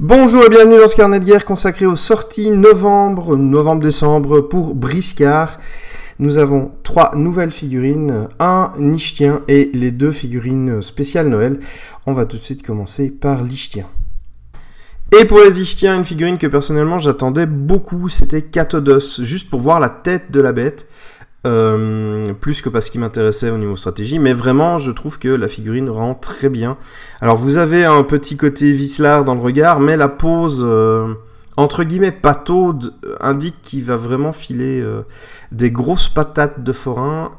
Bonjour et bienvenue dans ce carnet de guerre consacré aux sorties novembre-décembre pour Briscard. Nous avons 3 nouvelles figurines, un Nichtien et les 2 figurines spéciales Noël. On va tout de suite commencer par l'Ichtien. Et pour les Ichtiens, une figurine que personnellement j'attendais beaucoup, c'était Catodos, juste pour voir la tête de la bête. Plus que parce qu'il m'intéressait au niveau stratégie, mais vraiment je trouve que la figurine rend très bien. Alors vous avez un petit côté vicelard dans le regard, mais la pose entre guillemets pataude indique qu'il va vraiment filer des grosses patates de forain,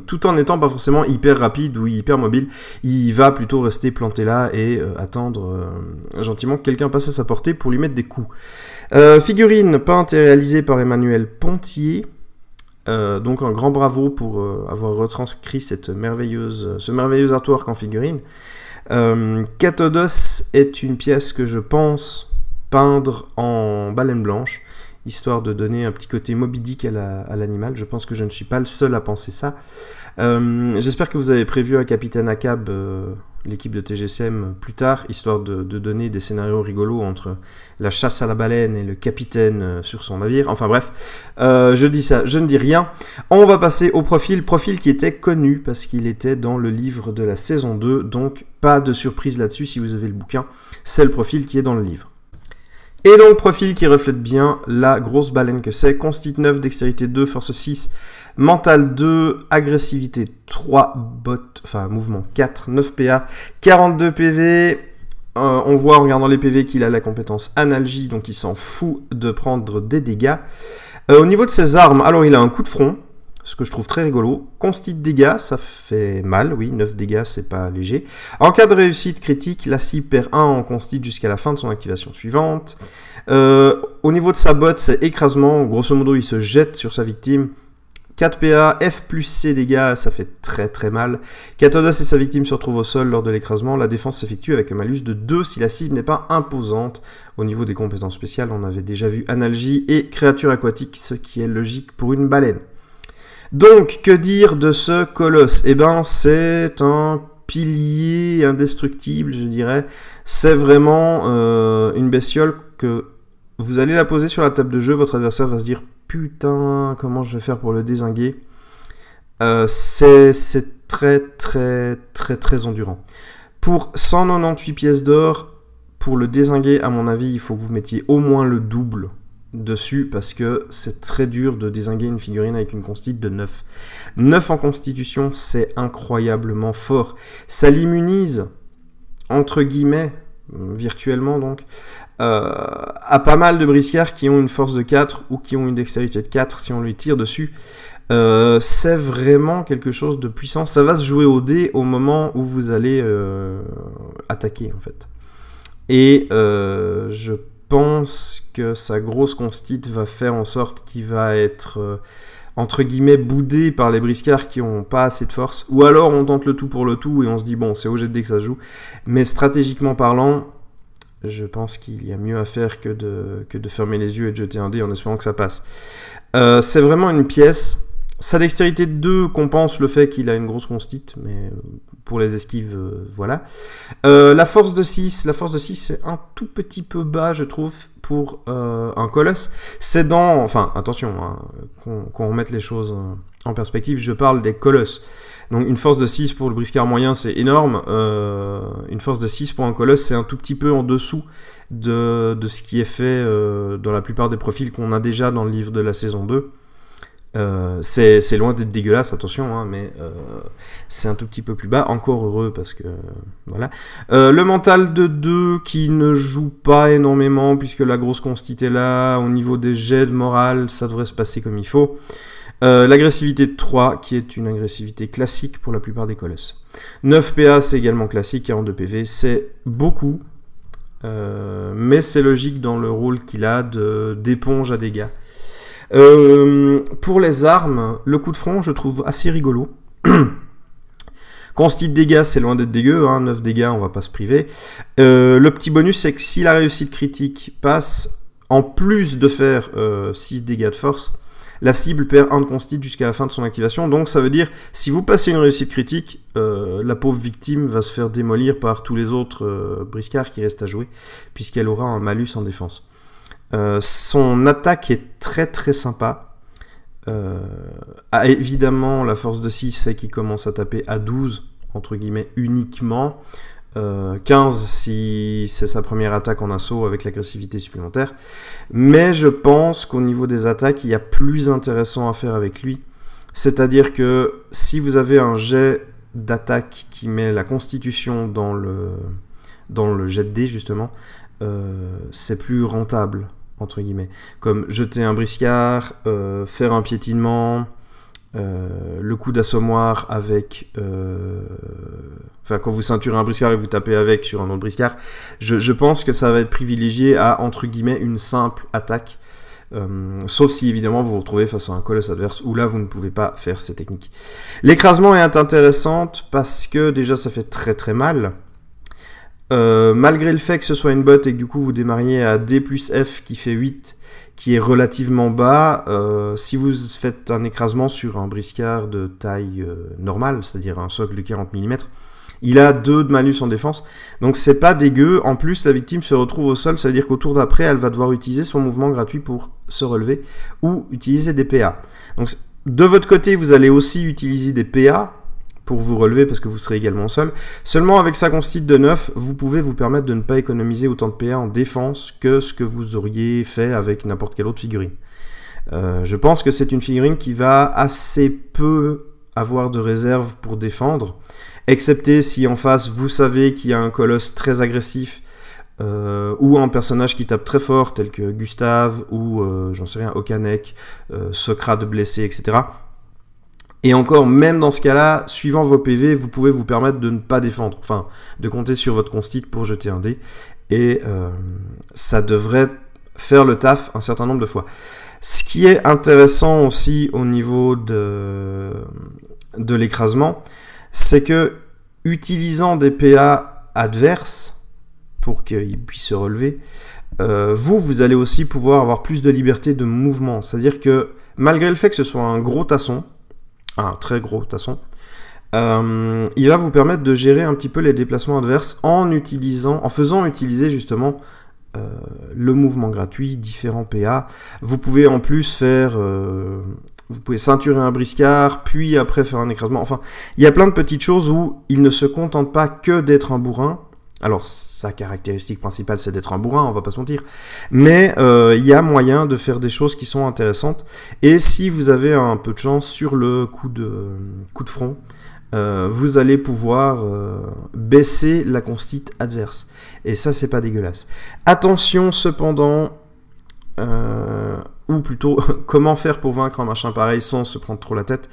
tout en n'étant pas forcément hyper rapide ou hyper mobile. Il va plutôt rester planté là et attendre gentiment que quelqu'un passe à sa portée pour lui mettre des coups. Figurine peinte et réalisée par Emmanuel Pontier. Donc un grand bravo pour avoir retranscrit ce merveilleux artwork en figurine. Catodos est une pièce que je pense peindre en baleine blanche, histoire de donner un petit côté Moby Dick à l'animal. Je pense que je ne suis pas le seul à penser ça. J'espère que vous avez prévu à Capitaine Acab, l'équipe de TGCM, plus tard, histoire de donner des scénarios rigolos entre la chasse à la baleine et le capitaine sur son navire. Enfin bref, je dis ça, je ne dis rien. On va passer au profil qui était connu parce qu'il était dans le livre de la saison 2, donc pas de surprise là-dessus si vous avez le bouquin, c'est le profil qui est dans le livre. Et donc profil qui reflète bien la grosse baleine que c'est, constite 9, dextérité 2, force 6, mental 2, agressivité 3, mouvement 4, 9 PA, 42 PV. On voit en regardant les PV qu'il a la compétence analgie, donc il s'en fout de prendre des dégâts. Au niveau de ses armes, alors il a un coup de front, ce que je trouve très rigolo. Constite dégâts, ça fait mal, oui, 9 dégâts, c'est pas léger. En cas de réussite critique, la cible perd 1 en constite jusqu'à la fin de son activation suivante. Au niveau de sa botte, c'est écrasement, grosso modo, il se jette sur sa victime. 4 PA, F plus C dégâts, ça fait très très mal. Catodos et sa victime se retrouvent au sol lors de l'écrasement. La défense s'effectue avec un malus de 2 si la cible n'est pas imposante. Au niveau des compétences spéciales, on avait déjà vu analgie et créature aquatique, ce qui est logique pour une baleine. Donc, que dire de ce colosse? Eh ben, c'est un pilier indestructible, je dirais. C'est vraiment une bestiole que vous allez la poser sur la table de jeu, votre adversaire va se dire « Putain, comment je vais faire pour le dézinguer ?» C'est très endurant. Pour 198 pièces d'or, pour le dézinguer, à mon avis, il faut que vous mettiez au moins le double dessus, parce que c'est très dur de dézinguer une figurine avec une constite de 9. 9 en constitution, c'est incroyablement fort. Ça l'immunise, entre guillemets, virtuellement donc, à pas mal de briscards qui ont une force de 4 ou qui ont une dextérité de 4 si on lui tire dessus. C'est vraiment quelque chose de puissant. Ça va se jouer au dé au moment où vous allez attaquer en fait. Et je pense que sa grosse constite va faire en sorte qu'il va être entre guillemets boudé par les briscards qui n'ont pas assez de force, ou alors on tente le tout pour le tout et on se dit bon c'est au jet de dé que ça se joue, mais stratégiquement parlant je pense qu'il y a mieux à faire que de fermer les yeux et de jeter un dé en espérant que ça passe. C'est vraiment une pièce. Sa dextérité 2 compense le fait qu'il a une grosse constite, mais pour les esquives, voilà. La force de 6, c'est un tout petit peu bas, je trouve, pour un colosse. C'est dans... Enfin, attention, hein, qu'on remette les choses en perspective, je parle des colosses. Donc une force de 6 pour le briscard moyen, c'est énorme. Une force de 6 pour un colosse, c'est un tout petit peu en dessous de ce qui est fait dans la plupart des profils qu'on a déjà dans le livre de la saison 2. C'est loin d'être dégueulasse, attention, hein, mais c'est un tout petit peu plus bas, encore heureux parce que voilà. Le mental de 2 qui ne joue pas énormément puisque la grosse constite est là, au niveau des jets de morale, ça devrait se passer comme il faut. L'agressivité de 3 qui est une agressivité classique pour la plupart des colosses. 9 PA c'est également classique, 42 PV c'est beaucoup, mais c'est logique dans le rôle qu'il a d'éponge à dégâts. Pour les armes, le coup de front je trouve assez rigolo. Constite dégâts, c'est loin d'être dégueu, hein, 9 dégâts, on va pas se priver. Le petit bonus, c'est que si la réussite critique passe, en plus de faire 6 dégâts de force, la cible perd 1 de constite jusqu'à la fin de son activation. Donc ça veut dire, si vous passez une réussite critique, la pauvre victime va se faire démolir par tous les autres briscards qui restent à jouer, puisqu'elle aura un malus en défense. Son attaque est très très sympa. Évidemment, la force de 6 fait qu'il commence à taper à 12, entre guillemets, uniquement. 15 si c'est sa première attaque en assaut avec l'agressivité supplémentaire. Mais je pense qu'au niveau des attaques, il y a plus intéressant à faire avec lui. C'est-à-dire que si vous avez un jet d'attaque qui met la constitution dans le jet de dés, justement, c'est plus rentable, entre guillemets. Comme jeter un briscard, faire un piétinement, le coup d'assommoir avec... Enfin, quand vous ceinturez un briscard et vous tapez avec sur un autre briscard, je pense que ça va être privilégié à, entre guillemets, une simple attaque. Sauf si, évidemment, vous vous retrouvez face à un colosse adverse, où là, vous ne pouvez pas faire ces techniques. L'écrasement est intéressante parce que, déjà, ça fait très très mal. Malgré le fait que ce soit une botte et que du coup vous démarriez à D plus F qui fait 8, qui est relativement bas, si vous faites un écrasement sur un briscard de taille normale, c'est-à-dire un socle de 40 mm, il a 2 de malus en défense, donc c'est pas dégueu. En plus, la victime se retrouve au sol, ça veut dire qu'au tour d'après, elle va devoir utiliser son mouvement gratuit pour se relever, ou utiliser des PA. Donc de votre côté, vous allez aussi utiliser des PA, pour vous relever parce que vous serez également au sol. Seulement avec sa constite de 9, vous pouvez vous permettre de ne pas économiser autant de PA en défense que ce que vous auriez fait avec n'importe quelle autre figurine. Je pense que c'est une figurine qui va assez peu avoir de réserve pour défendre, excepté si en face vous savez qu'il y a un colosse très agressif ou un personnage qui tape très fort tel que Gustave ou j'en sais rien, Okanek, Socrate blessé, etc. Et encore, même dans ce cas-là, suivant vos PV, vous pouvez vous permettre de ne pas défendre, enfin, de compter sur votre constite pour jeter un dé, et ça devrait faire le taf un certain nombre de fois. Ce qui est intéressant aussi au niveau de l'écrasement, c'est que, utilisant des PA adverses, pour qu'ils puissent se relever, vous allez aussi pouvoir avoir plus de liberté de mouvement, c'est-à-dire que, malgré le fait que ce soit un gros tasson, un très gros tasson, il va vous permettre de gérer un petit peu les déplacements adverses en faisant utiliser justement le mouvement gratuit, différents PA. Vous pouvez en plus faire, vous pouvez ceinturer un briscard, puis après faire un écrasement. Enfin, il y a plein de petites choses où il ne se contente pas que d'être un bourrin. Alors, sa caractéristique principale, c'est d'être un bourrin, on va pas se mentir. Mais il y a moyen de faire des choses qui sont intéressantes. Et si vous avez un peu de chance sur le coup de front, vous allez pouvoir baisser la constite adverse. Et ça, c'est pas dégueulasse. Attention, cependant, ou plutôt, comment faire pour vaincre un machin pareil sans se prendre trop la tête.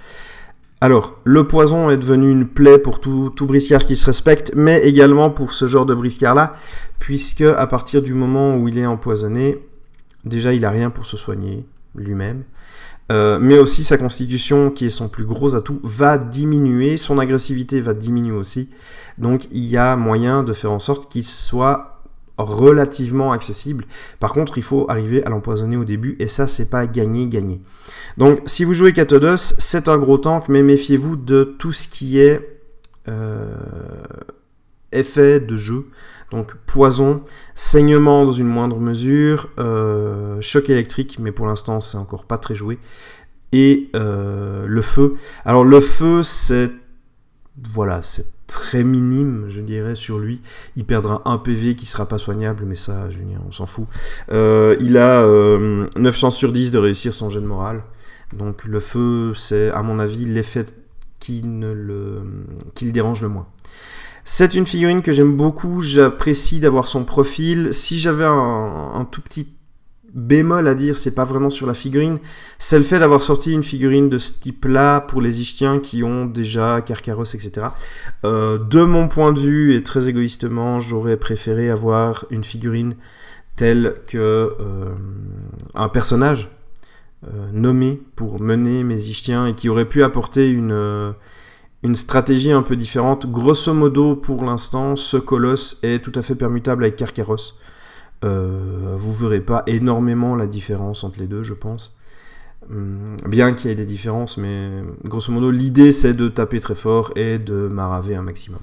Alors, le poison est devenu une plaie pour tout briscard qui se respecte, mais également pour ce genre de briscard-là, puisque à partir du moment où il est empoisonné, déjà il n'a rien pour se soigner lui-même, mais aussi sa constitution, qui est son plus gros atout, va diminuer, son agressivité va diminuer aussi, donc il y a moyen de faire en sorte qu'il soit relativement accessible. Par contre, il faut arriver à l'empoisonner au début, et ça, c'est pas gagné. Donc, si vous jouez Catodos, c'est un gros tank, mais méfiez-vous de tout ce qui est effet de jeu. Donc, poison, saignement dans une moindre mesure, choc électrique, mais pour l'instant, c'est encore pas très joué, et le feu. Alors, le feu, c'est très minime, je dirais, sur lui. Il perdra un PV qui sera pas soignable, mais ça, je veux dire, on s'en fout. Il a 9 chances sur 10 de réussir son jet de morale. Donc le feu, c'est, à mon avis, l'effet qui le dérange le moins. C'est une figurine que j'aime beaucoup, j'apprécie d'avoir son profil. Si j'avais un tout petit bémol à dire, c'est pas vraiment sur la figurine, c'est le fait d'avoir sorti une figurine de ce type-là pour les Ichtiens qui ont déjà Carcaros, etc. De mon point de vue, et très égoïstement, j'aurais préféré avoir une figurine telle que un personnage nommé pour mener mes Ichtiens et qui aurait pu apporter une stratégie un peu différente. Grosso modo, pour l'instant, ce colosse est tout à fait permutable avec Carcaros. Vous verrez pas énormément la différence entre les deux, je pense. Bien qu'il y ait des différences, mais grosso modo, l'idée c'est de taper très fort et de maraver un maximum.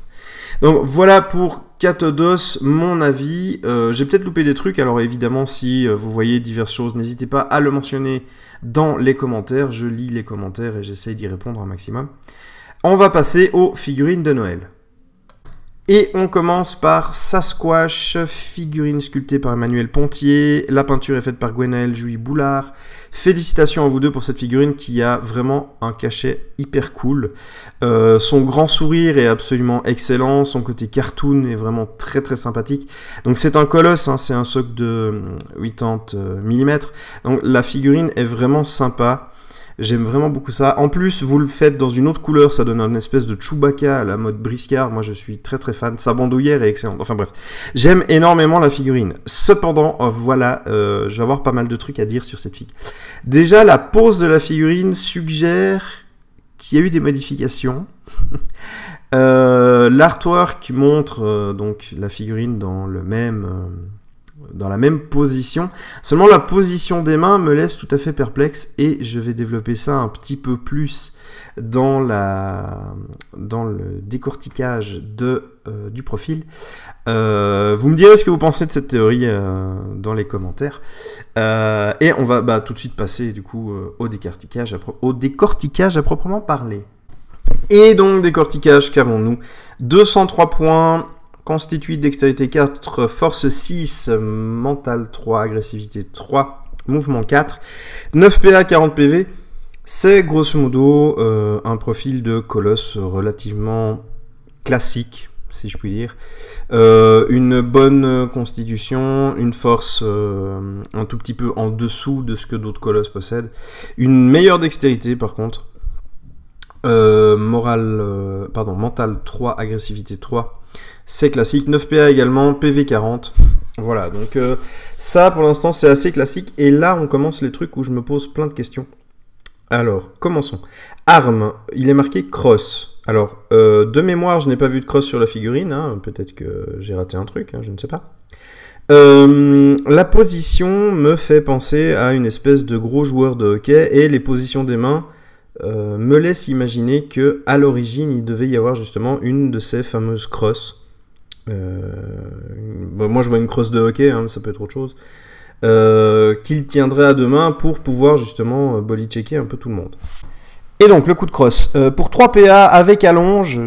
Donc voilà pour Catodos, mon avis. J'ai peut-être loupé des trucs, alors évidemment si vous voyez diverses choses, n'hésitez pas à le mentionner dans les commentaires. Je lis les commentaires et j'essaye d'y répondre un maximum. On va passer aux figurines de Noël. Et on commence par Sasquatch, figurine sculptée par Emmanuel Pontier. La peinture est faite par Gwenaël Jouy-Boulard. Félicitations à vous deux pour cette figurine qui a vraiment un cachet hyper cool. Son grand sourire est absolument excellent. Son côté cartoon est vraiment très très sympathique. Donc c'est un colosse, hein, c'est un socle de 80 mm. Donc la figurine est vraiment sympa. J'aime vraiment beaucoup ça. En plus, vous le faites dans une autre couleur, ça donne une espèce de Chewbacca à la mode briscard. Moi, je suis très très fan. Sa bandoulière est excellente. Enfin bref, j'aime énormément la figurine. Cependant, voilà, je vais avoir pas mal de trucs à dire sur cette figure. Déjà, la pose de la figurine suggère qu'il y a eu des modifications. L'artwork montre donc la figurine dans la même position. Seulement la position des mains me laisse tout à fait perplexe et je vais développer ça un petit peu plus dans le décortiquage du profil. Vous me direz ce que vous pensez de cette théorie dans les commentaires. Et on va tout de suite passer du coup au décortiquage à proprement parler. Et donc décortiquage, qu'avons-nous? 203 points. Constitué de dextérité 4, force 6, mental 3, agressivité 3, mouvement 4, 9 PA, 40 PV. C'est grosso modo un profil de colosse relativement classique, si je puis dire. Une bonne constitution, une force un tout petit peu en dessous de ce que d'autres colosses possèdent. Une meilleure dextérité par contre. Mental 3, agressivité 3. C'est classique, 9 PA également, PV 40. Voilà, donc ça pour l'instant c'est assez classique. Et là on commence les trucs où je me pose plein de questions. Alors, commençons. Arme, il est marqué cross. Alors, de mémoire, je n'ai pas vu de cross sur la figurine. Hein. Peut-être que j'ai raté un truc, hein, je ne sais pas. La position me fait penser à une espèce de gros joueur de hockey. Et les positions des mains me laissent imaginer que à l'origine, il devait y avoir justement une de ces fameuses crosses. Moi je vois une crosse de hockey, hein, ça peut être autre chose, qu'il tiendrait à deux mains pour pouvoir justement body-checker un peu tout le monde. Et donc le coup de crosse, pour 3 PA avec allonge,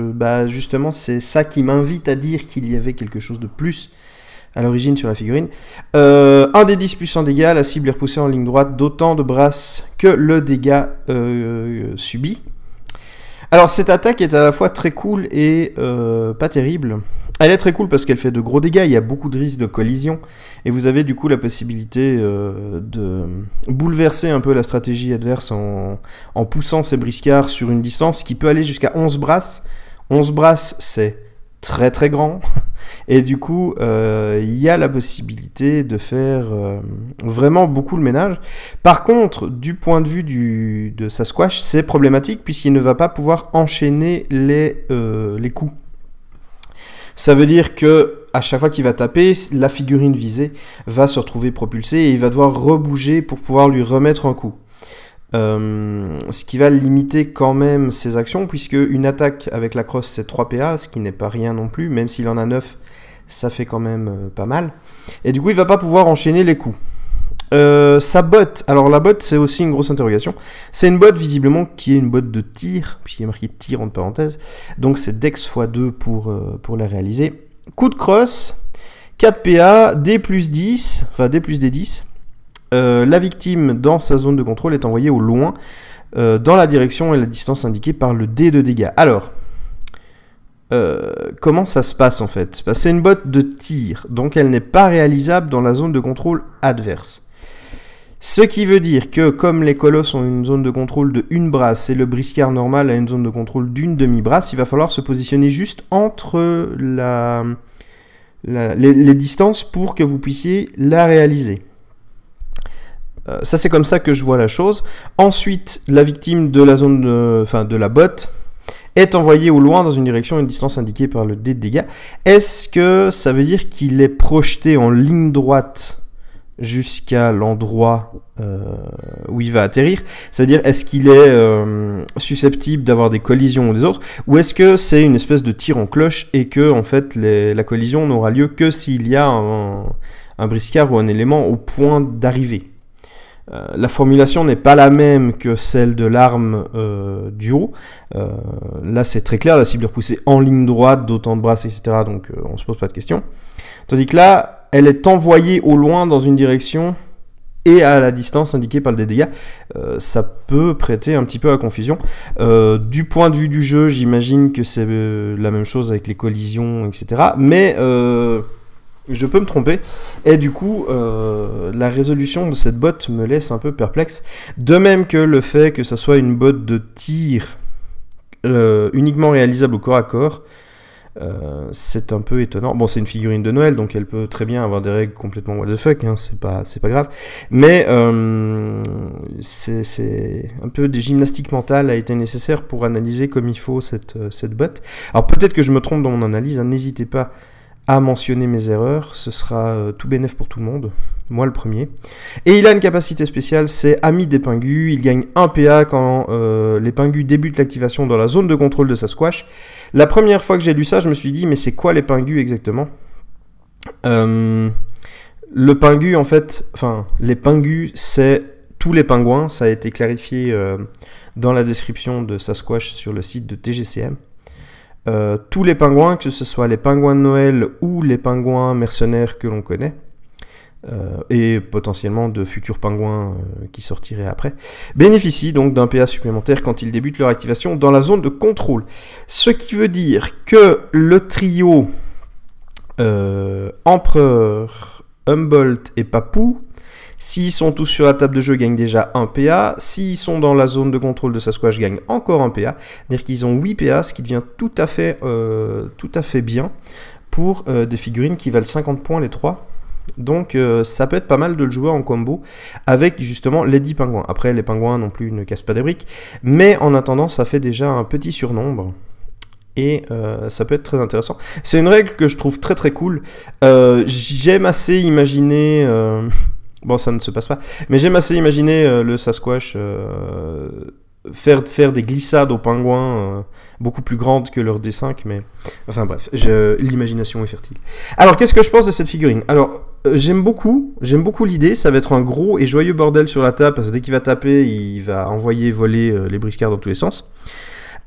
justement c'est ça qui m'invite à dire qu'il y avait quelque chose de plus à l'origine sur la figurine. 1 des 10 puissant dégâts, la cible est repoussée en ligne droite d'autant de brasses que le dégât subi. Alors cette attaque est à la fois très cool et pas terrible. Elle est très cool parce qu'elle fait de gros dégâts, il y a beaucoup de risques de collision, et vous avez du coup la possibilité de bouleverser un peu la stratégie adverse en poussant ces briscards sur une distance qui peut aller jusqu'à 11 brasses. 11 brasses, c'est très très grand, et du coup, il y a la possibilité de faire vraiment beaucoup le ménage. Par contre, du point de vue de Sasquatch, c'est problématique puisqu'il ne va pas pouvoir enchaîner les coups. Ça veut dire que à chaque fois qu'il va taper, la figurine visée va se retrouver propulsée et il va devoir rebouger pour pouvoir lui remettre un coup. Ce qui va limiter quand même ses actions, puisque une attaque avec la crosse c'est 3 PA, ce qui n'est pas rien non plus, même s'il en a 9, ça fait quand même pas mal. Et du coup il va pas pouvoir enchaîner les coups. Sa botte, alors la botte c'est aussi une grosse interrogation. C'est une botte visiblement qui est une botte de tir, puisqu'il est marqué tir entre parenthèses, donc c'est Dex x2 pour la réaliser. Coup de crosse, 4 PA, D plus 10, enfin D plus D10. La victime dans sa zone de contrôle est envoyée au loin dans la direction et la distance indiquée par le dé de dégâts. Alors, comment ça se passe en fait? C'est une botte de tir, donc elle n'est pas réalisable dans la zone de contrôle adverse. Ce qui veut dire que comme les colosses ont une zone de contrôle de 1 brasse et le briscard normal a une zone de contrôle d'une demi-brasse, il va falloir se positionner juste entre les distances pour que vous puissiez la réaliser. Ça c'est comme ça que je vois la chose. Ensuite, la victime de la zone de la botte est envoyée au loin dans une direction et une distance indiquée par le dé de dégâts. Est-ce que ça veut dire qu'il est projeté en ligne droite jusqu'à l'endroit où il va atterrir. C'est-à-dire, est-ce qu'il est susceptible d'avoir des collisions ou des autres, ou est-ce que c'est une espèce de tir en cloche et que en fait la collision n'aura lieu que s'il y a un briscard ou un élément au point d'arriver. La formulation n'est pas la même que celle de l'arme du haut. Là, c'est très clair, la cible est repoussée en ligne droite, d'autant de brasses, etc. Donc, on ne se pose pas de questions. Tandis que là, elle est envoyée au loin dans une direction et à la distance indiquée par le dé de dégâts. Ça peut prêter un petit peu à confusion. Du point de vue du jeu, j'imagine que c'est la même chose avec les collisions, etc. Mais je peux me tromper. Et du coup, la résolution de cette botte me laisse un peu perplexe. De même que le fait que ça soit une botte de tir uniquement réalisable au corps à corps. C'est un peu étonnant. Bon, c'est une figurine de Noël, donc elle peut très bien avoir des règles complètement what the fuck, hein, c'est pas grave. Mais c'est un peu de gymnastique mentale a été nécessaire pour analyser comme il faut cette botte. Alors peut-être que je me trompe dans mon analyse, hein, n'hésitez pas à mentionner mes erreurs, ce sera tout bénef pour tout le monde, moi le premier. Et il a une capacité spéciale, c'est Ami des Pingus, il gagne 1 PA quand les Pingus débutent l'activation dans la zone de contrôle de Sasquatch. La première fois que j'ai lu ça, je me suis dit, mais c'est quoi les Pingus exactement ? Le Pingus, en fait, enfin, les Pingus, c'est tous les pingouins, ça a été clarifié dans la description de Sasquatch sur le site de TGCM. Tous les pingouins, que ce soit les pingouins de Noël ou les pingouins mercenaires que l'on connaît, et potentiellement de futurs pingouins qui sortiraient après, bénéficient donc d'un PA supplémentaire quand ils débutent leur activation dans la zone de contrôle. Ce qui veut dire que le trio Empereur, Humboldt et Papou, s'ils sont tous sur la table de jeu, gagnent déjà 1 PA. S'ils sont dans la zone de contrôle de Sasquatch, gagnent encore 1 PA. C'est-à-dire qu'ils ont 8 PA, ce qui devient tout à fait bien pour des figurines qui valent 50 points les 3. Donc ça peut être pas mal de le jouer en combo avec justement les 10 pingouins. Après, les pingouins non plus ne cassent pas des briques. Mais en attendant, ça fait déjà un petit surnombre. Et ça peut être très intéressant. C'est une règle que je trouve très très cool. J'aime assez imaginer... Bon, ça ne se passe pas. Mais j'aime assez imaginer le Sasquatch faire des glissades aux pingouins beaucoup plus grandes que leur D5. Mais enfin bref, l'imagination est fertile. Alors, qu'est-ce que je pense de cette figurine ? Alors, j'aime beaucoup l'idée. Ça va être un gros et joyeux bordel sur la table. Parce que dès qu'il va taper, il va envoyer voler les briscards dans tous les sens.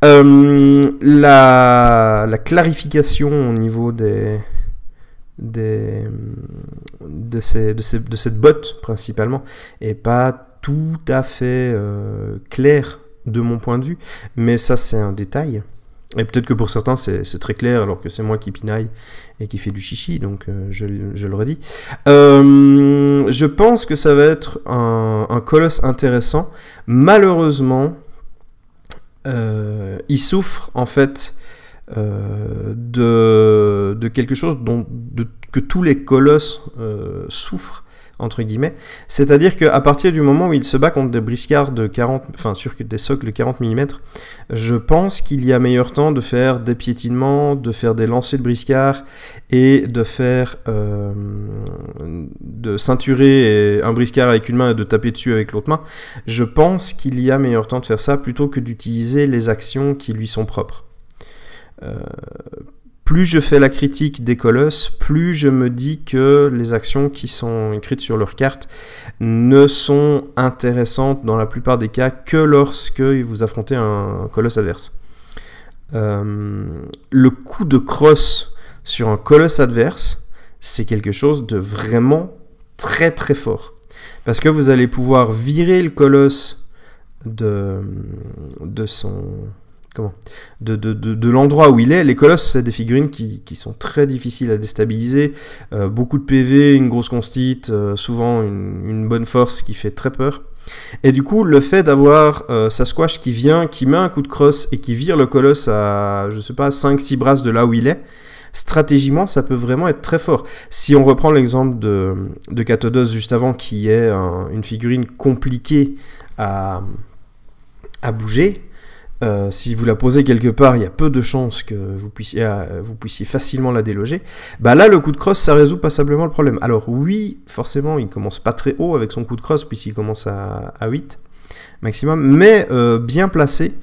La clarification au niveau de cette botte principalement est pas tout à fait claire de mon point de vue, mais ça c'est un détail, et peut-être que pour certains c'est très clair alors que c'est moi qui pinaille et qui fait du chichi, donc je le redis. Je pense que ça va être un colosse intéressant. Malheureusement il souffre en fait de quelque chose que tous les colosses souffrent, entre guillemets. C'est-à-dire qu'à partir du moment où il se bat contre des briscards de 40, enfin sur des socles de 40 mm, je pense qu'il y a meilleur temps de faire des piétinements, de faire des lancers de briscards et de faire de ceinturer un briscard avec une main et de taper dessus avec l'autre main. Je pense qu'il y a meilleur temps de faire ça plutôt que d'utiliser les actions qui lui sont propres. Plus je fais la critique des colosses, plus je me dis que les actions qui sont écrites sur leur carte ne sont intéressantes dans la plupart des cas que lorsque vous affrontez un colosse adverse. Le coup de crosse sur un colosse adverse, c'est quelque chose de vraiment très très fort. Parce que vous allez pouvoir virer le colosse de son... de l'endroit où il est. Les colosses, c'est des figurines qui sont très difficiles à déstabiliser, beaucoup de PV, une grosse constite, souvent une bonne force qui fait très peur. Et du coup, le fait d'avoir Sasquatch qui met un coup de crosse et qui vire le colosse à, je sais pas, 5-6 brasses de là où il est, stratégiquement, ça peut vraiment être très fort. Si on reprend l'exemple de Catodos juste avant, qui est une figurine compliquée à bouger, Si vous la posez quelque part, il y a peu de chances que vous puissiez facilement la déloger. Bah là, le coup de crosse, ça résout passablement le problème. Alors oui, forcément, il commence pas très haut avec son coup de crosse, puisqu'il commence à 8 maximum, mais bien placé,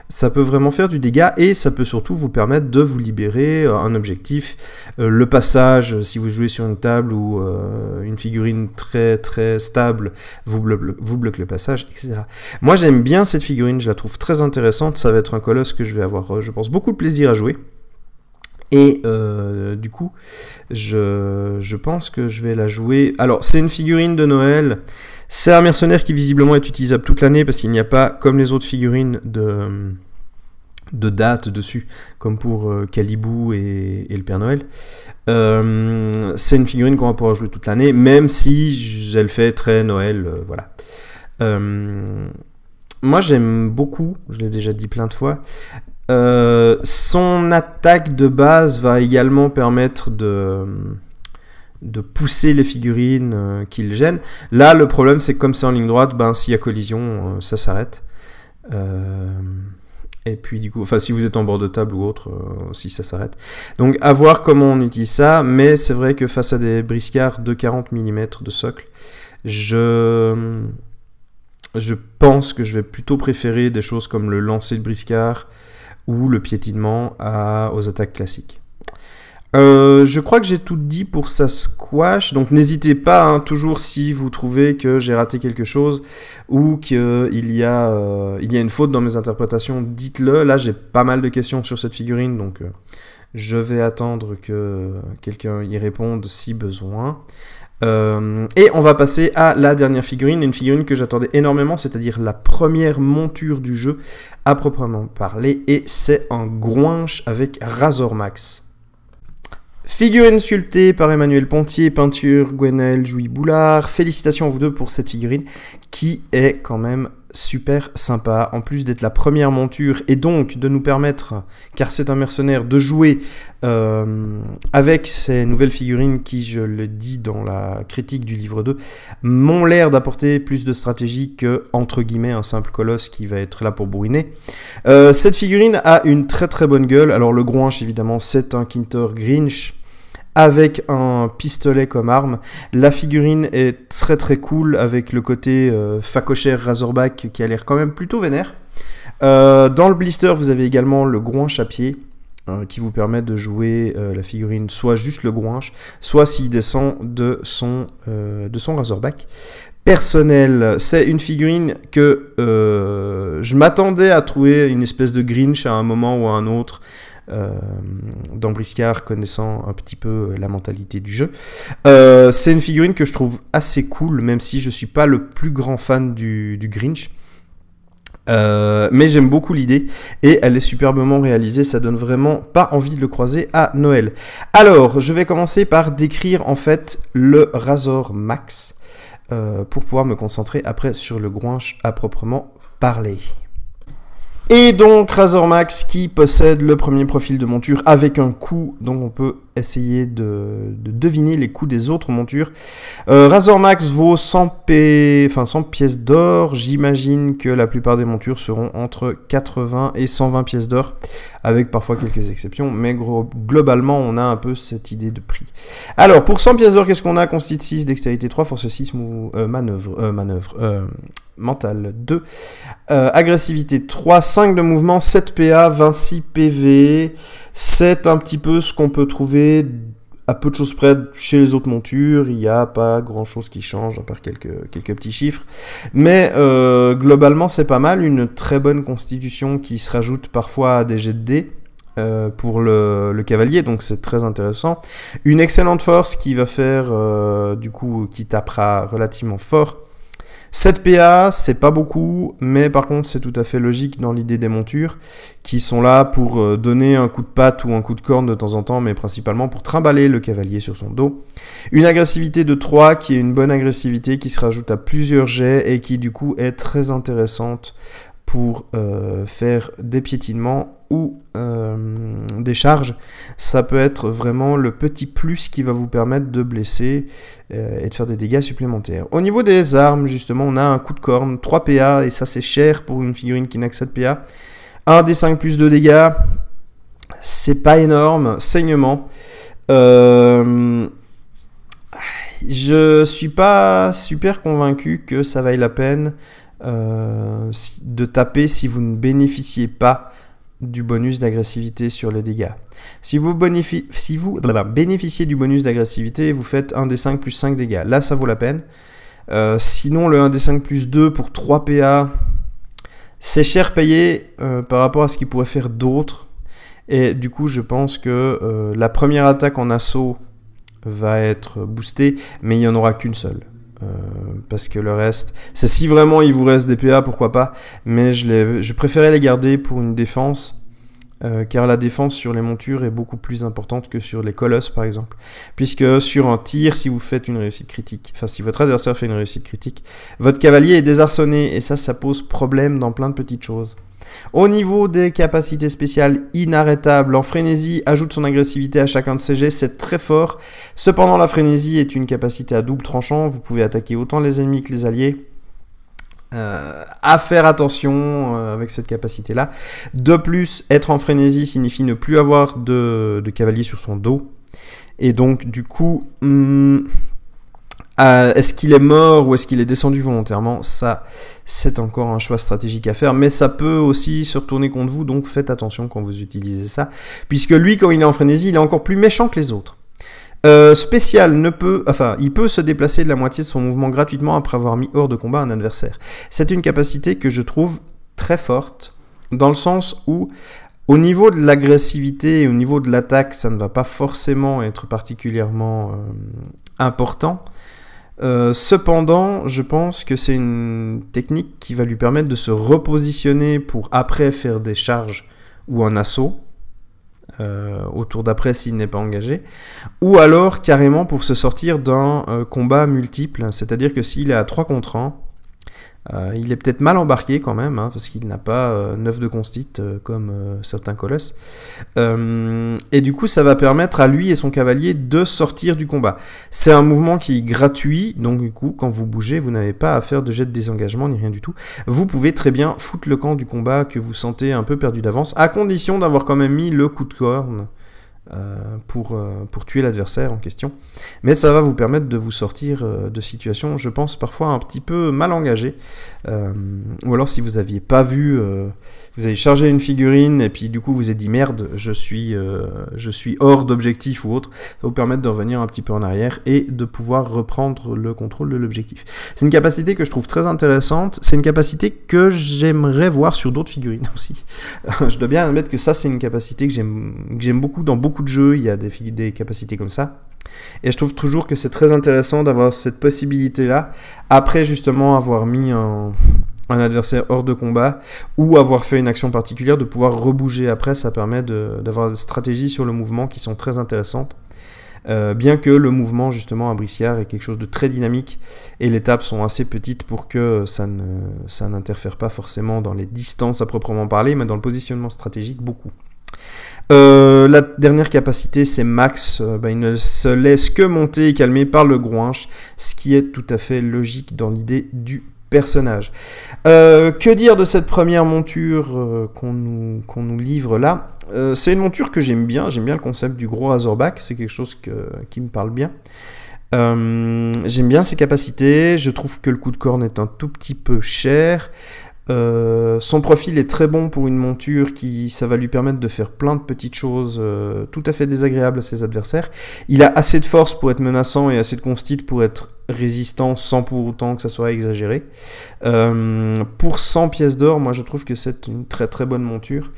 ça peut vraiment faire du dégât, et ça peut surtout vous permettre de vous libérer un objectif. Le passage, si vous jouez sur une table ou une figurine très très stable, vous bloque le passage, etc. Moi j'aime bien cette figurine, je la trouve très intéressante, ça va être un colosse que je vais avoir, je pense, beaucoup de plaisir à jouer. Et du coup, je pense que je vais la jouer. Alors, c'est une figurine de Noël. C'est un mercenaire qui visiblement est utilisable toute l'année parce qu'il n'y a pas, comme les autres figurines, de date dessus, comme pour Calibou et le Père Noël. C'est une figurine qu'on va pouvoir jouer toute l'année, même si elle fait très Noël, voilà. Moi, j'aime beaucoup, je l'ai déjà dit plein de fois. Son attaque de base va également permettre de pousser les figurines qui le gênent. Là, le problème, c'est que comme c'est en ligne droite, ben, s'il y a collision, ça s'arrête. Et puis, du coup, enfin, si vous êtes en bord de table ou autre, aussi, ça s'arrête. Donc, à voir comment on utilise ça, mais c'est vrai que face à des briscards de 40 mm de socle, je pense que je vais plutôt préférer des choses comme le lancer de briscard ou le piétinement aux attaques classiques. Je crois que j'ai tout dit pour sa squash, donc n'hésitez pas, hein, toujours si vous trouvez que j'ai raté quelque chose ou qu'il y a une faute dans mes interprétations, dites-le. Là, j'ai pas mal de questions sur cette figurine, donc je vais attendre que quelqu'un y réponde si besoin. Et on va passer à la dernière figurine, une figurine que j'attendais énormément, c'est-à-dire la première monture du jeu à proprement parler, et c'est un Gouinch avec Razormax. Figurine sculptée par Emmanuel Pontier, peinture Gwenaël Jouy-Boulard. Félicitations à vous deux pour cette figurine qui est quand même super sympa. En plus d'être la première monture et donc de nous permettre, car c'est un mercenaire, de jouer avec ces nouvelles figurines qui, je le dis dans la critique du livre 2, m'ont l'air d'apporter plus de stratégie que, entre guillemets, un simple colosse qui va être là pour bourriner. Cette figurine a une très très bonne gueule. Alors le Gouinch, évidemment, c'est un Kinter Grinch avec un pistolet comme arme. La figurine est très très cool avec le côté facochère Razorback qui a l'air quand même plutôt vénère. Dans le blister, vous avez également le Gouinch à pied qui vous permet de jouer la figurine soit juste le Gouinch, soit s'il descend de son Razorback. Personnel, c'est une figurine que je m'attendais à trouver une espèce de Grinch à un moment ou à un autre, dans Briscard, connaissant un petit peu la mentalité du jeu. C'est une figurine que je trouve assez cool, même si je suis pas le plus grand fan du Grinch. Mais j'aime beaucoup l'idée et elle est superbement réalisée, ça donne vraiment pas envie de le croiser à Noël. Alors, je vais commencer par décrire en fait le Razormax pour pouvoir me concentrer après sur le Gouinch à proprement parler. Et donc Razormax qui possède le premier profil de monture avec un coup dont on peut essayer de deviner les coûts des autres montures. Razormax vaut 100 pièces d'or. J'imagine que la plupart des montures seront entre 80 et 120 pièces d'or, avec parfois quelques exceptions, mais globalement on a un peu cette idée de prix. Alors pour 100 pièces d'or, qu'est-ce qu'on a? Consti 6, dextérité 3, force 6, mental 2, agressivité 3, 5 de mouvement, 7 PA, 26 PV. C'est un petit peu ce qu'on peut trouver à peu de choses près chez les autres montures. Il n'y a pas grand chose qui change, à part quelques petits chiffres. Mais globalement, c'est pas mal. Une très bonne constitution qui se rajoute parfois à des jets de dés pour le cavalier, donc c'est très intéressant. Une excellente force qui va faire, du coup, qui tapera relativement fort. 7 PA, c'est pas beaucoup, mais par contre c'est tout à fait logique dans l'idée des montures, qui sont là pour donner un coup de patte ou un coup de corne de temps en temps, mais principalement pour trimballer le cavalier sur son dos. Une agressivité de 3, qui est une bonne agressivité, qui se rajoute à plusieurs jets, et qui du coup est très intéressante pour faire des piétinements ou des charges. Ça peut être vraiment le petit plus qui va vous permettre de blesser et de faire des dégâts supplémentaires. Au niveau des armes, justement, on a un coup de corne, 3 PA, et ça c'est cher pour une figurine qui n'a que 7 PA. 1 des 5 plus 2 dégâts, c'est pas énorme. Saignement. Je suis pas super convaincu que ça vaille la peine de taper si vous ne bénéficiez pas du bonus d'agressivité sur les dégâts. Si vous bénéficiez du bonus d'agressivité, vous faites 1 des 5 plus 5 dégâts. Là, ça vaut la peine. Sinon, le 1 des 5 plus 2 pour 3 PA, c'est cher payé par rapport à ce qu'il pourrait faire d'autres. Et du coup, je pense que la première attaque en assaut va être boostée, mais il n'y en aura qu'une seule. Parce que le reste, c'est si vraiment il vous reste des PA, pourquoi pas, mais je préférais les garder pour une défense, car la défense sur les montures est beaucoup plus importante que sur les colosses par exemple, puisque sur un tir, si vous faites une réussite critique, enfin si votre adversaire fait une réussite critique, votre cavalier est désarçonné, et ça pose problème dans plein de petites choses. Au niveau des capacités spéciales, inarrêtable, en frénésie, ajoute son agressivité à chacun de ses jets, c'est très fort. Cependant, la frénésie est une capacité à double tranchant, vous pouvez attaquer autant les ennemis que les alliés. À faire attention avec cette capacité-là. De plus, être en frénésie signifie ne plus avoir de cavalier sur son dos. Et donc, du coup... est-ce qu'il est mort ou est-ce qu'il est descendu volontairement? Ça, c'est encore un choix stratégique à faire, mais ça peut aussi se retourner contre vous, donc faites attention quand vous utilisez ça, puisque lui, quand il est en frénésie, il est encore plus méchant que les autres. Spécial il peut se déplacer de la moitié de son mouvement gratuitement après avoir mis hors de combat un adversaire. C'est une capacité que je trouve très forte, dans le sens où, au niveau de l'agressivité et au niveau de l'attaque, ça ne va pas forcément être particulièrement important. Cependant, je pense que c'est une technique qui va lui permettre de se repositionner pour après faire des charges ou un assaut, au tour d'après s'il n'est pas engagé, ou alors carrément pour se sortir d'un combat multiple, c'est-à-dire que s'il est à 3 contre 1, il est peut-être mal embarqué quand même, hein, parce qu'il n'a pas 9 de constit comme certains colosses. Et du coup, ça va permettre à lui et son cavalier de sortir du combat. C'est un mouvement qui est gratuit, donc du coup, quand vous bougez, vous n'avez pas à faire de jet de désengagement ni rien du tout. Vous pouvez très bien foutre le camp du combat que vous sentez un peu perdu d'avance, à condition d'avoir quand même mis le coup de corne pour tuer l'adversaire en question. Mais ça va vous permettre de vous sortir de situations, je pense, parfois un petit peu mal engagées. Ou alors si vous n'aviez pas vu, vous avez chargé une figurine et puis du coup vous avez dit merde, je suis hors d'objectif ou autre, ça va vous permettre de revenir un petit peu en arrière et de pouvoir reprendre le contrôle de l'objectif. C'est une capacité que je trouve très intéressante, c'est une capacité que j'aimerais voir sur d'autres figurines aussi. Je dois bien admettre que ça c'est une capacité que j'aime beaucoup dans beaucoup de jeux, il y a des capacités comme ça. Et je trouve toujours que c'est très intéressant d'avoir cette possibilité-là, après justement avoir mis un adversaire hors de combat, ou avoir fait une action particulière, de pouvoir rebouger après, ça permet d'avoir des stratégies sur le mouvement qui sont très intéressantes. Bien que le mouvement justement à Briscard est quelque chose de très dynamique, et les tables sont assez petites pour que ça n'interfère pas forcément dans les distances à proprement parler, mais dans le positionnement stratégique beaucoup. La dernière capacité, c'est Max. Il ne se laisse que monter et calmer par le groinche, ce qui est tout à fait logique dans l'idée du personnage. Que dire de cette première monture qu'on nous livre là? C'est une monture que j'aime bien le concept du gros Razorback, c'est quelque chose qui me parle bien. J'aime bien ses capacités, je trouve que le coup de corne est un tout petit peu cher. Son profil est très bon pour une monture ça va lui permettre de faire plein de petites choses tout à fait désagréables à ses adversaires. Il a assez de force pour être menaçant et assez de constit pour être résistant sans pour autant que ça soit exagéré. Pour 100 pièces d'or, moi je trouve que c'est une très très bonne monture.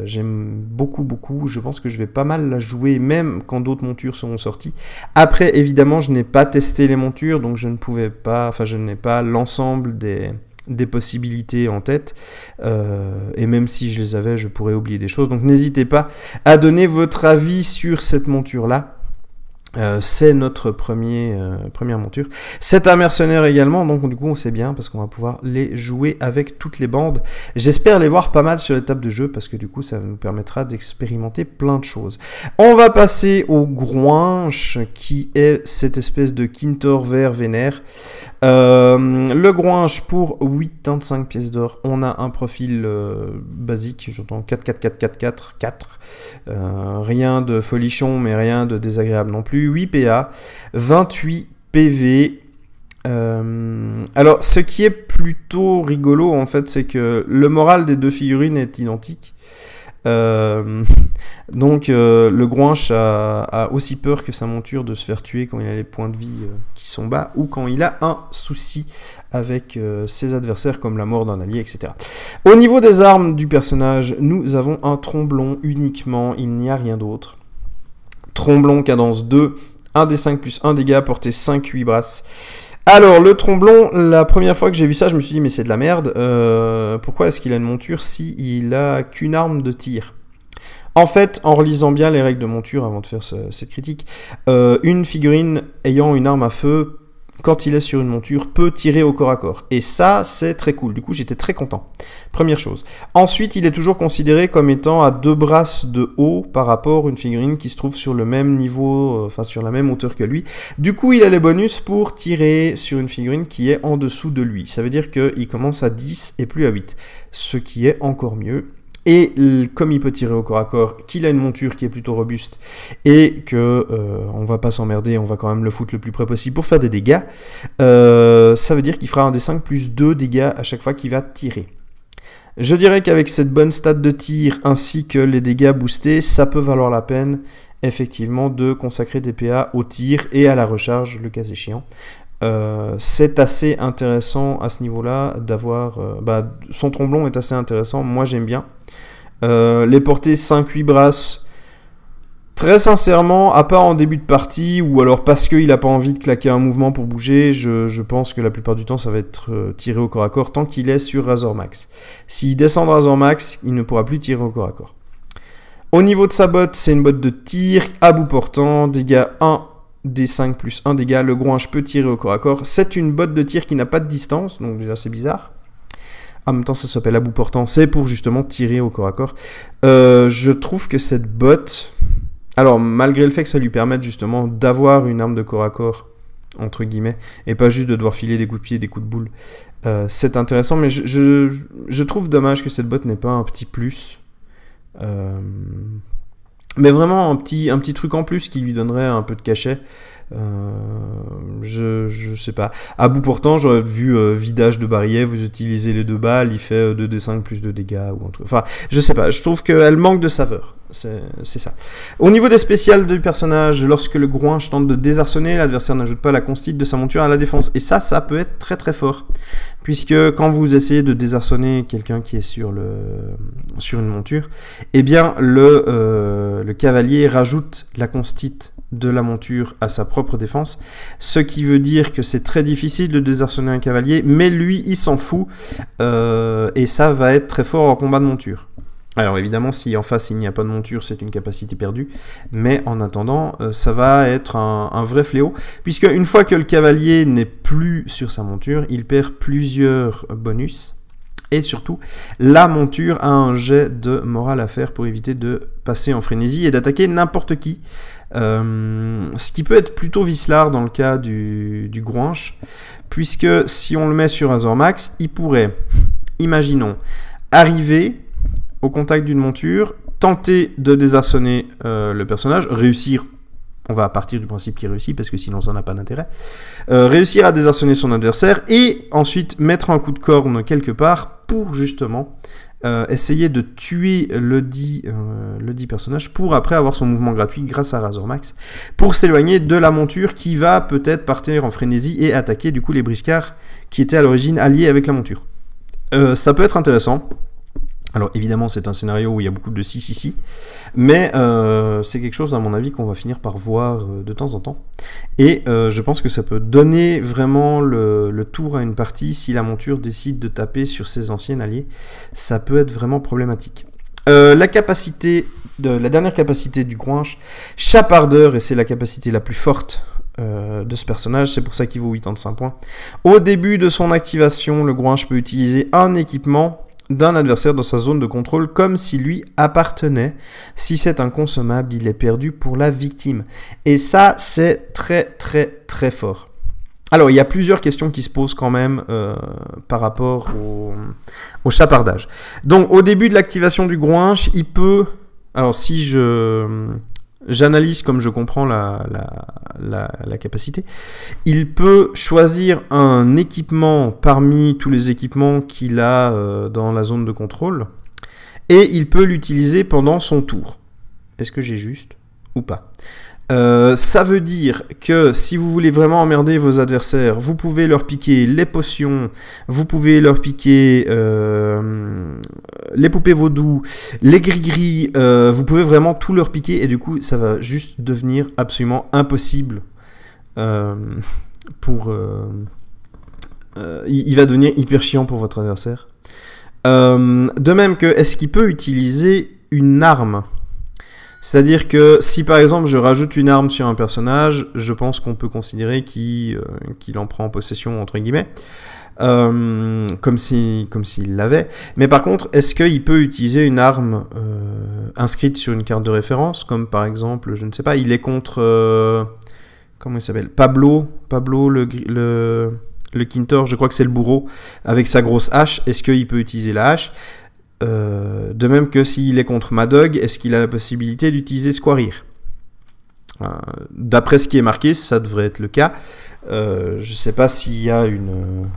J'aime beaucoup, je pense que je vais pas mal la jouer même quand d'autres montures seront sorties. Après évidemment je n'ai pas testé les montures, donc je n'ai pas l'ensemble des possibilités en tête, et même si je les avais, je pourrais oublier des choses, donc n'hésitez pas à donner votre avis sur cette monture-là. C'est notre première monture. C'est un mercenaire également, donc du coup c'est bien parce qu'on va pouvoir les jouer avec toutes les bandes. J'espère les voir pas mal sur les tables de jeu parce que du coup ça nous permettra d'expérimenter plein de choses. On va passer au Groinche qui est cette espèce de Kintor vert vénère. Le Groinche pour 85 pièces d'or. On a un profil basique, j'entends 4. Rien de folichon, mais rien de désagréable non plus. 8 PA, 28 PV. Alors, ce qui est plutôt rigolo, en fait, c'est que le moral des deux figurines est identique. Donc, le Groinche a aussi peur que sa monture de se faire tuer quand il a les points de vie qui sont bas, ou quand il a un souci avec ses adversaires, comme la mort d'un allié, etc. Au niveau des armes du personnage, nous avons un tromblon uniquement, il n'y a rien d'autre. Tromblon, cadence 2, 1d5 plus 1 dégâts, portée 5-8 brasses. Alors, le tromblon, la première fois que j'ai vu ça, je me suis dit, mais c'est de la merde. Pourquoi est-ce qu'il a une monture s'il a qu'une arme de tir? En fait, en relisant bien les règles de monture avant de faire cette critique, une figurine ayant une arme à feu, quand il est sur une monture, peut tirer au corps à corps. Et ça, c'est très cool. Du coup, j'étais très content. Première chose. Ensuite, il est toujours considéré comme étant à 2 brasses de haut par rapport à une figurine qui se trouve sur le même niveau, enfin sur la même hauteur que lui. Du coup, il a les bonus pour tirer sur une figurine qui est en dessous de lui. Ça veut dire qu'il commence à 10 et plus à 8. Ce qui est encore mieux. Et comme il peut tirer au corps à corps, qu'il a une monture qui est plutôt robuste et que on va pas s'emmerder, on va quand même le foutre le plus près possible pour faire des dégâts, ça veut dire qu'il fera un D5 plus 2 dégâts à chaque fois qu'il va tirer. Je dirais qu'avec cette bonne stat de tir ainsi que les dégâts boostés, ça peut valoir la peine effectivement de consacrer des PA au tir et à la recharge le cas échéant. C'est assez intéressant à ce niveau-là d'avoir... son tromblon est assez intéressant, moi j'aime bien. Les portées 5-8 brasses, très sincèrement, à part en début de partie, ou alors parce qu'il n'a pas envie de claquer un mouvement pour bouger, je pense que la plupart du temps ça va être tiré au corps à corps tant qu'il est sur Razor Max. S'il descend de Razor Max, il ne pourra plus tirer au corps à corps. Au niveau de sa botte, c'est une botte de tir à bout portant, dégâts 1, D5 plus 1 dégâts, le Groinche peut tirer au corps à corps. C'est une botte de tir qui n'a pas de distance, donc déjà c'est bizarre. En même temps ça s'appelle à bout portant, c'est pour justement tirer au corps à corps. Je trouve que cette botte, alors malgré le fait que ça lui permette justement d'avoir une arme de corps à corps, entre guillemets, et pas juste de devoir filer des coups de pied, des coups de boule, c'est intéressant, mais je trouve dommage que cette botte n'ait pas un petit plus. Mais vraiment un petit truc en plus qui lui donnerait un peu de cachet. Je sais pas. À bout portant, j'aurais vu vidage de barillet, vous utilisez les 2 balles, il fait 2d5 plus de dégâts ou un truc. Enfin, je sais pas, je trouve qu'elle manque de saveur. C'est ça. Au niveau des spéciales du personnage, lorsque le Groinche tente de désarçonner, l'adversaire n'ajoute pas la constite de sa monture à la défense. Et ça peut être très très fort. Puisque quand vous essayez de désarçonner quelqu'un qui est sur une monture, eh bien le cavalier rajoute la constite de la monture à sa propre défense, ce qui veut dire que c'est très difficile de désarçonner un cavalier, mais lui il s'en fout, et ça va être très fort en combat de monture. Alors évidemment, si en face il n'y a pas de monture, c'est une capacité perdue, mais en attendant, ça va être un vrai fléau, puisque une fois que le cavalier n'est plus sur sa monture, il perd plusieurs bonus, et surtout, la monture a un jet de morale à faire pour éviter de passer en frénésie et d'attaquer n'importe qui, ce qui peut être plutôt vicelard dans le cas du Groinche, puisque si on le met sur Razor Max, il pourrait, imaginons, arriver au contact d'une monture, tenter de désarçonner le personnage, réussir, on va partir du principe qu'il réussit, parce que sinon ça n'a pas d'intérêt, réussir à désarçonner son adversaire, et ensuite mettre un coup de corne quelque part, pour justement essayer de tuer le dit personnage, pour après avoir son mouvement gratuit grâce à Razor Max, pour s'éloigner de la monture qui va peut-être partir en frénésie et attaquer du coup les briscards qui étaient à l'origine alliés avec la monture. Ça peut être intéressant. Alors évidemment c'est un scénario où il y a beaucoup de si, mais c'est quelque chose à mon avis qu'on va finir par voir de temps en temps. Et je pense que ça peut donner vraiment le tour à une partie si la monture décide de taper sur ses anciens alliés. Ça peut être vraiment problématique. La dernière capacité du Groinche, chapardeur, et c'est la capacité la plus forte de ce personnage, c'est pour ça qu'il vaut 85 points. Au début de son activation, le Groinche peut utiliser un équipement d'un adversaire dans sa zone de contrôle comme s'il lui appartenait. Si c'est un consommable, il est perdu pour la victime. Et ça, c'est très très très fort. Alors, il y a plusieurs questions qui se posent quand même par rapport au chapardage. Donc, au début de l'activation du groinche, il peut... Alors, si j'analyse comme je comprends la capacité, il peut choisir un équipement parmi tous les équipements qu'il a dans la zone de contrôle, et il peut l'utiliser pendant son tour. Est-ce que j'ai juste ou pas ? Ça veut dire que si vous voulez vraiment emmerder vos adversaires, vous pouvez leur piquer les potions, vous pouvez leur piquer les poupées vaudou, les gris-gris, vous pouvez vraiment tout leur piquer et du coup ça va juste devenir absolument impossible il va devenir hyper chiant pour votre adversaire. De même que, est-ce qu'il peut utiliser une arme ? C'est-à-dire que si par exemple je rajoute une arme sur un personnage, je pense qu'on peut considérer qu'il en prend possession entre guillemets, comme s'il l'avait. Mais par contre, est-ce qu'il peut utiliser une arme inscrite sur une carte de référence, comme par exemple, je ne sais pas, il est contre comment il s'appelle, Pablo le Kintor, je crois que c'est le bourreau, avec sa grosse hache. Est-ce qu'il peut utiliser la hache ? De même que s'il est contre Madog, est-ce qu'il a la possibilité d'utiliser Squarir ? D'après ce qui est marqué, ça devrait être le cas. Je ne sais pas s'il y a une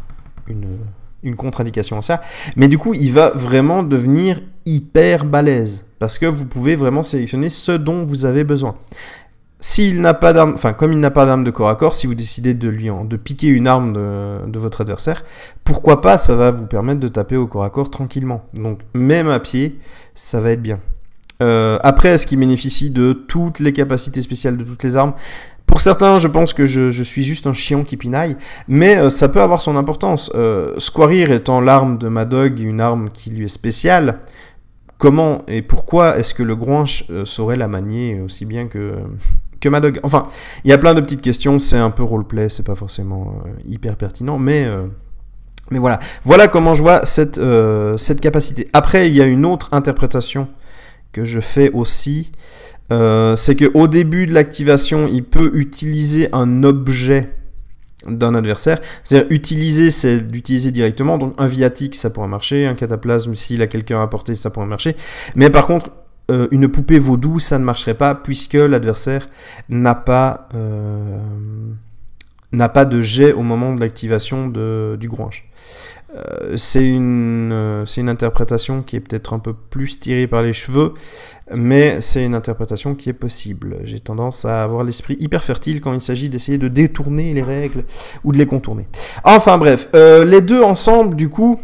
contre-indication à ça. Mais du coup, il va vraiment devenir hyper balèze. Parce que vous pouvez vraiment sélectionner ce dont vous avez besoin. S'il n'a pas d'arme, enfin comme il n'a pas d'arme de corps à corps, si vous décidez de piquer une arme de votre adversaire, pourquoi pas, ça va vous permettre de taper au corps à corps tranquillement. Donc même à pied, ça va être bien. Après, est-ce qu'il bénéficie de toutes les capacités spéciales de toutes les armes ? Pour certains, je pense que je suis juste un chiant qui pinaille, mais ça peut avoir son importance. Squarir étant l'arme de Madog, une arme qui lui est spéciale, comment et pourquoi est-ce que le groinche saurait la manier aussi bien que Madog ? Enfin, il y a plein de petites questions, c'est un peu roleplay, c'est pas forcément hyper pertinent, mais voilà. Voilà comment je vois cette capacité. Après, il y a une autre interprétation que je fais aussi, c'est qu'au début de l'activation, il peut utiliser un objet d'un adversaire. C'est-à-dire utiliser, c'est d'utiliser directement. Donc un viatique, ça pourrait marcher. Un cataplasme, s'il a quelqu'un à porter, ça pourrait marcher. Mais par contre, une poupée vaudou, ça ne marcherait pas puisque l'adversaire n'a pas de jet au moment de l'activation du groinche. C'est une interprétation qui est peut-être un peu plus tirée par les cheveux, mais c'est une interprétation qui est possible. J'ai tendance à avoir l'esprit hyper fertile quand il s'agit d'essayer de détourner les règles ou de les contourner. Enfin bref, les deux ensemble, du coup,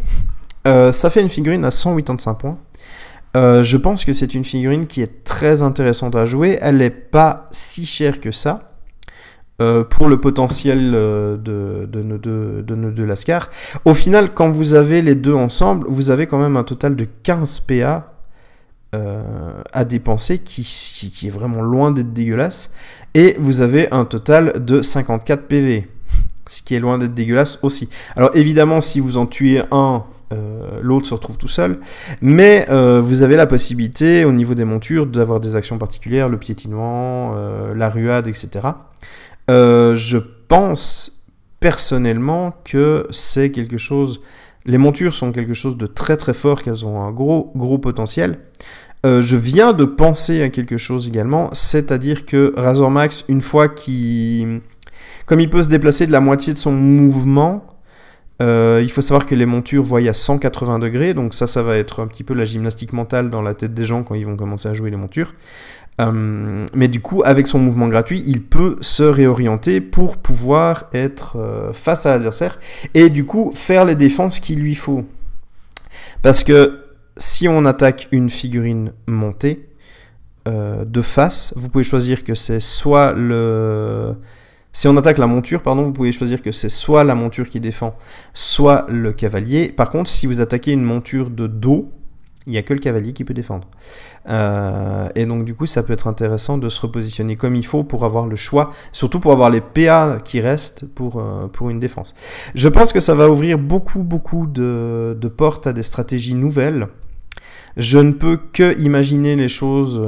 ça fait une figurine à 185 points. Je pense que c'est une figurine qui est très intéressante à jouer. Elle n'est pas si chère que ça. Pour le potentiel de nos deux Lascar. Au final, quand vous avez les deux ensemble, vous avez quand même un total de 15 PA à dépenser, qui est vraiment loin d'être dégueulasse. Et vous avez un total de 54 PV, ce qui est loin d'être dégueulasse aussi. Alors évidemment, si vous en tuez un, l'autre se retrouve tout seul, mais vous avez la possibilité, au niveau des montures, d'avoir des actions particulières, le piétinement, la ruade, etc. Je pense personnellement que c'est quelque chose... Les montures sont quelque chose de très très fort, qu'elles ont un gros potentiel. Je viens de penser à quelque chose également, c'est-à-dire que Razormax, une fois comme il peut se déplacer de la moitié de son mouvement, il faut savoir que les montures voient à 180 degrés, donc ça va être un petit peu la gymnastique mentale dans la tête des gens quand ils vont commencer à jouer les montures. Mais du coup, avec son mouvement gratuit, il peut se réorienter pour pouvoir être face à l'adversaire et du coup faire les défenses qu'il lui faut. Parce que si on attaque une figurine montée de face, vous pouvez choisir que c'est soit Si on attaque la monture, vous pouvez choisir que c'est soit la monture qui défend, soit le cavalier. Par contre, si vous attaquez une monture de dos, il n'y a que le cavalier qui peut défendre. Et donc du coup, ça peut être intéressant de se repositionner comme il faut pour avoir le choix, surtout pour avoir les PA qui restent pour une défense. Je pense que ça va ouvrir beaucoup de portes à des stratégies nouvelles. Je ne peux que imaginer les choses...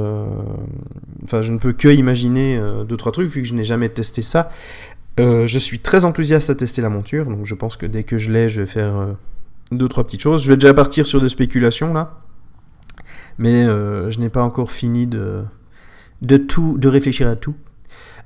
je ne peux que imaginer 2-3 trucs, vu que je n'ai jamais testé ça. Je suis très enthousiaste à tester la monture, donc je pense que dès que je l'ai, je vais faire 2-3 petites choses. Je vais déjà partir sur des spéculations là, mais je n'ai pas encore fini de réfléchir à tout.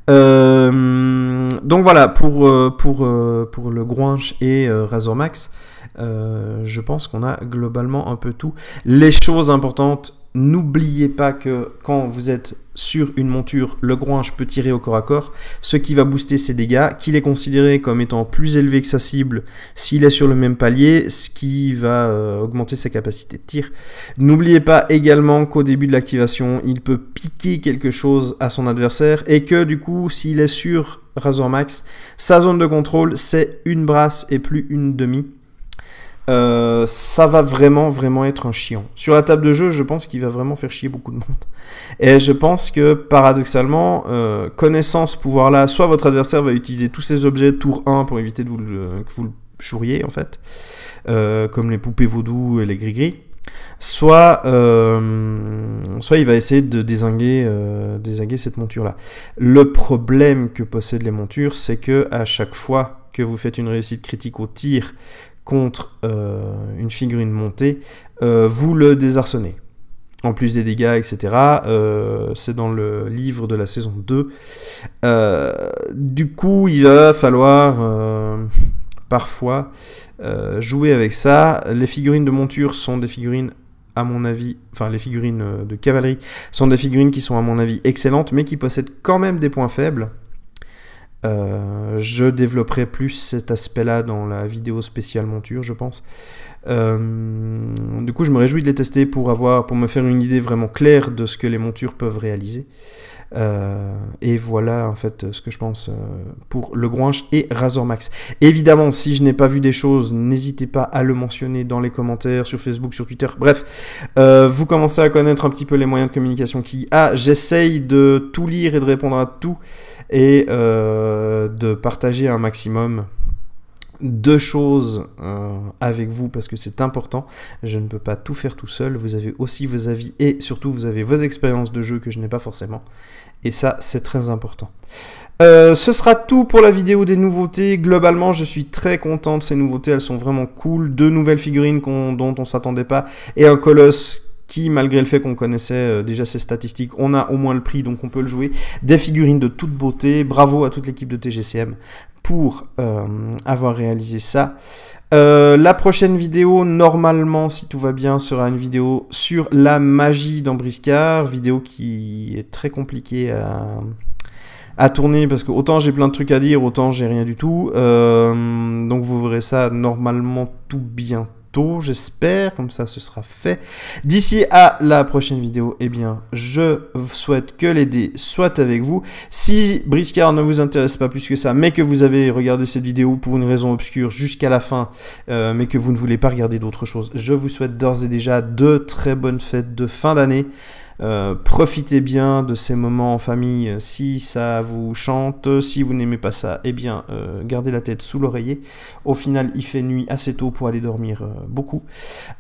Donc voilà, pour le Groinch et Razor Max, je pense qu'on a globalement un peu tout. Les choses importantes, n'oubliez pas que quand vous êtes sur une monture, le Groinch peut tirer au corps à corps, ce qui va booster ses dégâts, qu'il est considéré comme étant plus élevé que sa cible s'il est sur le même palier, ce qui va augmenter sa capacité de tir. N'oubliez pas également qu'au début de l'activation, il peut piquer quelque chose à son adversaire et que du coup, s'il est sur Razor Max, sa zone de contrôle, c'est une brasse et plus une demi. Ça va vraiment être un chiant. Sur la table de jeu, je pense qu'il va vraiment faire chier beaucoup de monde. Et je pense que, paradoxalement, connaissant ce pouvoir-là, soit votre adversaire va utiliser tous ses objets tour 1 pour éviter que vous le chouriez, en fait, comme les poupées vaudou et les gris-gris, soit il va essayer de dézinguer cette monture-là. Le problème que possèdent les montures, c'est que à chaque fois que vous faites une réussite critique au tir contre une figurine montée, vous le désarçonnez. En plus des dégâts, etc. C'est dans le livre de la saison 2. Du coup, il va falloir parfois jouer avec ça. Les figurines de monture sont des figurines, à mon avis, enfin les figurines de cavalerie sont des figurines qui sont à mon avis excellentes, mais qui possèdent quand même des points faibles. Je développerai plus cet aspect-là dans la vidéo spéciale monture, je pense. Du coup, je me réjouis de les tester pour me faire une idée vraiment claire de ce que les montures peuvent réaliser. Et voilà en fait ce que je pense pour le Groinch et Razor Max. Évidemment, si je n'ai pas vu des choses, n'hésitez pas à le mentionner dans les commentaires, sur Facebook, sur Twitter. Bref, vous commencez à connaître un petit peu les moyens de communication qu'il y a. J'essaye de tout lire et de répondre à tout et de partager un maximum de choses avec vous parce que c'est important. Je ne peux pas tout faire tout seul. Vous avez aussi vos avis et surtout vous avez vos expériences de jeu que je n'ai pas forcément. Et ça, c'est très important. Ce sera tout pour la vidéo des nouveautés. Globalement, je suis très content de ces nouveautés. Elles sont vraiment cool. 2 nouvelles figurines dont on ne s'attendait pas et un colosse qui, malgré le fait qu'on connaissait déjà ses statistiques, on a au moins le prix, donc on peut le jouer. Des figurines de toute beauté. Bravo à toute l'équipe de TGCM pour avoir réalisé ça. La prochaine vidéo, normalement, si tout va bien, sera une vidéo sur la magie dans Briscard. Vidéo qui est très compliquée à tourner parce que autant j'ai plein de trucs à dire, autant j'ai rien du tout. Donc vous verrez ça normalement tout bientôt. J'espère, comme ça ce sera fait. D'ici à la prochaine vidéo, eh bien, je souhaite que les dés soient avec vous. Si Briscard ne vous intéresse pas plus que ça, mais que vous avez regardé cette vidéo pour une raison obscure jusqu'à la fin, mais que vous ne voulez pas regarder d'autres choses, je vous souhaite d'ores et déjà de très bonnes fêtes de fin d'année. Profitez bien de ces moments en famille si ça vous chante. Si vous n'aimez pas ça, eh bien gardez la tête sous l'oreiller. Au final, il fait nuit assez tôt pour aller dormir beaucoup.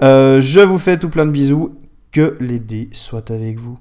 Je vous fais tout plein de bisous. Que les dés soient avec vous.